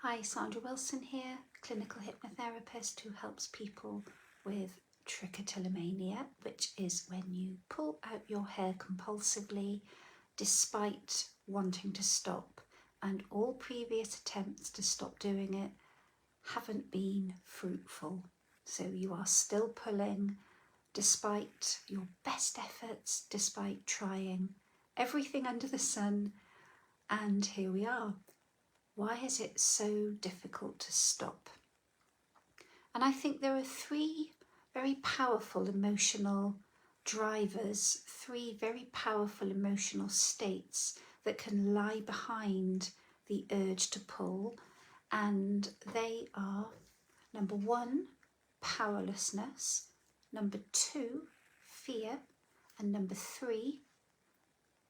Hi, Sandra Wilson here, clinical hypnotherapist who helps people with trichotillomania, which is when you pull out your hair compulsively despite wanting to stop, and all previous attempts to stop doing it haven't been fruitful. So you are still pulling despite your best efforts, despite trying everything under the sun, and here we are. Why is it so difficult to stop? And I think there are three very powerful emotional drivers, three very powerful emotional states that can lie behind the urge to pull. And they are, number one, powerlessness, number two, fear, and number three,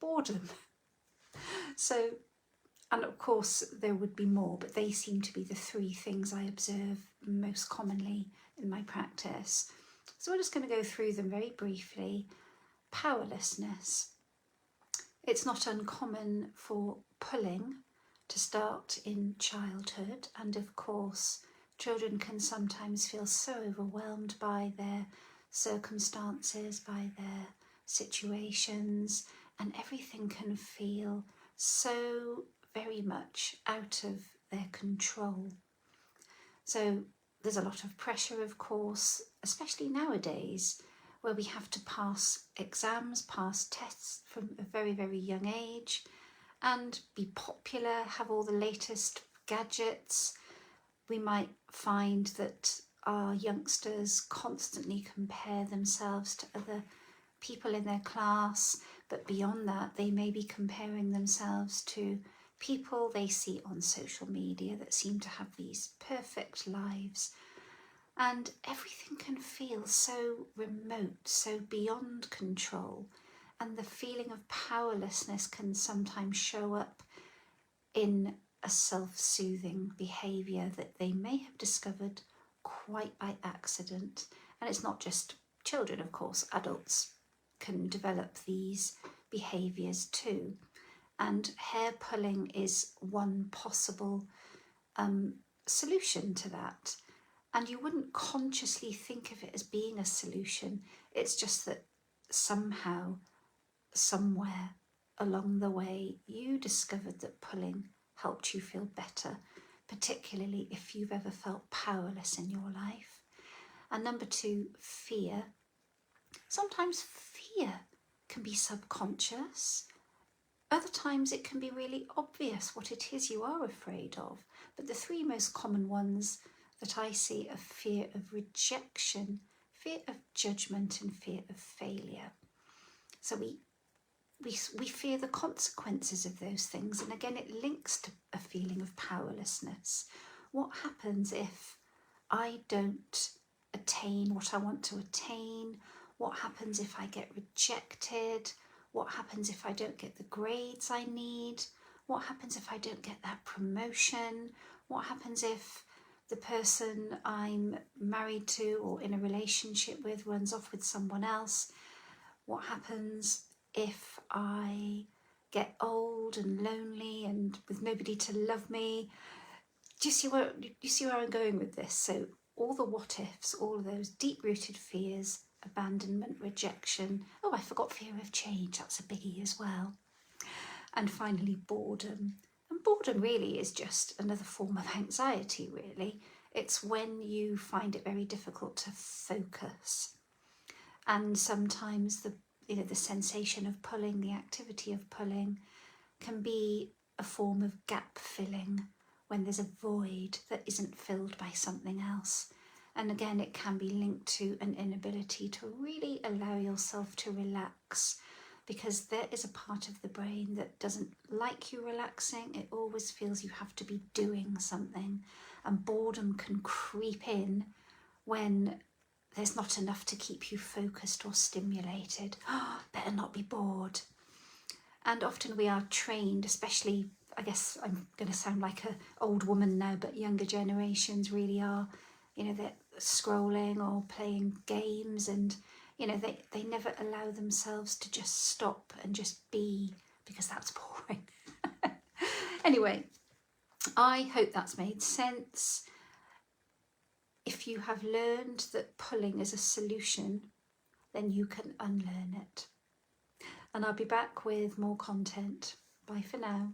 boredom. So, and of course there would be more, but they seem to be the three things I observe most commonly in my practice. So we're just going to go through them very briefly. Powerlessness. It's not uncommon for pulling to start in childhood, and of course children can sometimes feel so overwhelmed by their circumstances, by their situations, and everything can feel so very much out of their control. So there's a lot of pressure, of course, especially nowadays, where we have to pass exams, pass tests from a very, very young age, and be popular, have all the latest gadgets. We might find that our youngsters constantly compare themselves to other people in their class, but beyond that they may be comparing themselves to people they see on social media that seem to have these perfect lives, and everything can feel so remote, so beyond control, and the feeling of powerlessness can sometimes show up in a self-soothing behaviour that they may have discovered quite by accident. And it's not just children, of course, adults can develop these behaviours too. And hair pulling is one possible solution to that. And you wouldn't consciously think of it as being a solution. It's just that somehow, somewhere along the way, you discovered that pulling helped you feel better, particularly if you've ever felt powerless in your life. And number two, fear. Sometimes fear can be subconscious. Other times it can be really obvious what it is you are afraid of. But the three most common ones that I see are fear of rejection, fear of judgment, and fear of failure. So we fear the consequences of those things. And again, it links to a feeling of powerlessness. What happens if I don't attain what I want to attain? What happens if I get rejected? What happens if I don't get the grades I need? What happens if I don't get that promotion? What happens if the person I'm married to or in a relationship with runs off with someone else? What happens if I get old and lonely and with nobody to love me? Do you see where I'm going with this? So all the what ifs, all of those deep-rooted fears, abandonment, rejection. Oh, I forgot fear of change. That's a biggie as well. And finally, boredom. And boredom really is just another form of anxiety, really. It's when you find it very difficult to focus. And sometimes the sensation of pulling, the activity of pulling, can be a form of gap filling when there's a void that isn't filled by something else. And again, it can be linked to an inability to really allow yourself to relax, because there is a part of the brain that doesn't like you relaxing. It always feels you have to be doing something. And boredom can creep in when there's not enough to keep you focused or stimulated. Oh, better not be bored. And often we are trained, especially, I guess I'm going to sound like an old woman now, but younger generations really are, they're scrolling or playing games, and, they never allow themselves to just stop and just be, because that's boring. Anyway, I hope that's made sense. If you have learned that pulling is a solution, then you can unlearn it. And I'll be back with more content. Bye for now.